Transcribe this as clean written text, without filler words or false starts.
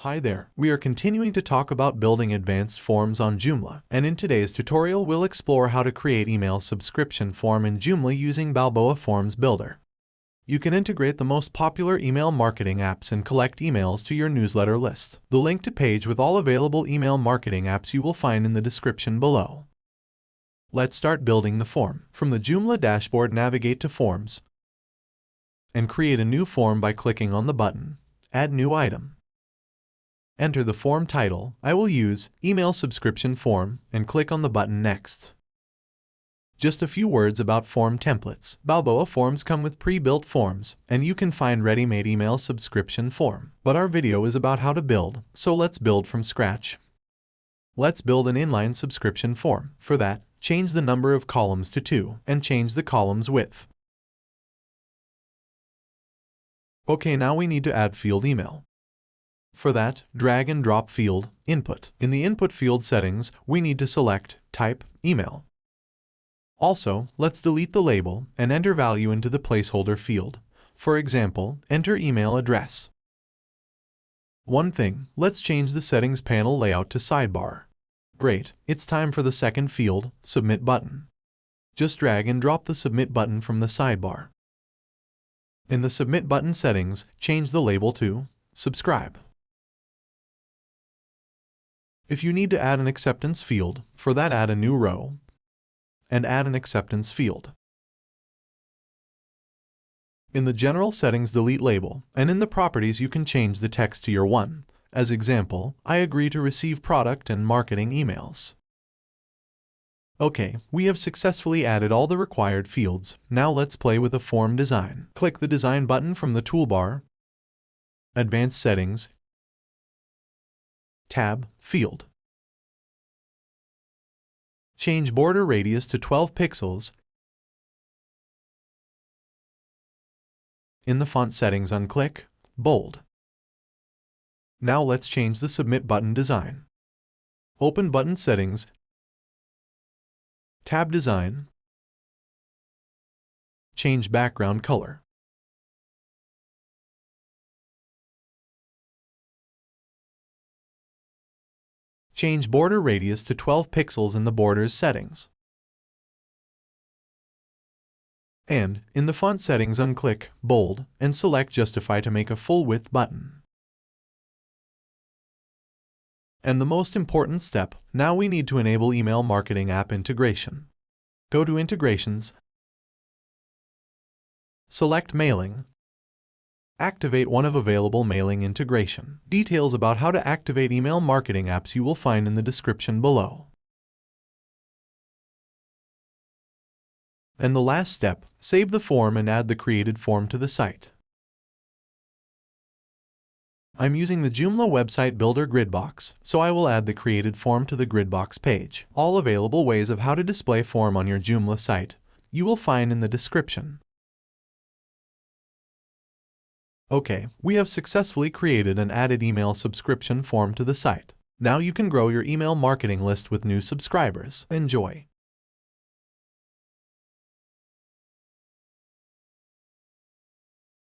Hi there, we are continuing to talk about building advanced forms on Joomla, and in today's tutorial we'll explore how to create email subscription form in Joomla using Balbooa Forms Builder. You can integrate the most popular email marketing apps and collect emails to your newsletter list. The link to page with all available email marketing apps you will find in the description below. Let's start building the form. From the Joomla dashboard, navigate to Forms and create a new form by clicking on the button, Add New Item. Enter the form title. I will use Email Subscription Form and click on the button Next. Just a few words about form templates. Balbooa Forms come with pre-built forms, and you can find ready-made email subscription form. But our video is about how to build, so let's build from scratch. Let's build an inline subscription form. For that, change the number of columns to 2 and change the columns width. Okay, now we need to add field email. For that, drag and drop field Input. In the Input field settings, we need to select Type Email. Also, let's delete the label and enter value into the placeholder field. For example, enter email address. One thing, let's change the settings panel layout to sidebar. Great, it's time for the second field, Submit button. Just drag and drop the Submit button from the sidebar. In the Submit button settings, change the label to Subscribe. If you need to add an acceptance field, for that add a new row and add an acceptance field. In the general settings, delete label, and in the properties you can change the text to your one. As example, I agree to receive product and marketing emails. Okay, we have successfully added all the required fields. Now let's play with the form design. Click the Design button from the toolbar, Advanced Settings, Tab, Field. Change border radius to 12 pixels. In the font settings, unclick Bold. Now let's change the Submit button design. Open Button Settings, Tab Design, change background color. Change border radius to 12 pixels in the Borders settings. And, in the font settings, unclick Bold and select Justify to make a full width button. And the most important step, now we need to enable email marketing app integration. Go to Integrations, select Mailing, activate one of available mailing integration. Details about how to activate email marketing apps you will find in the description below. And the last step, save the form and add the created form to the site. I'm using the Joomla website builder gridbox, so I will add the created form to the gridbox page. All available ways of how to display form on your Joomla site you will find in the description. Okay, we have successfully created and added email subscription form to the site. Now you can grow your email marketing list with new subscribers. Enjoy!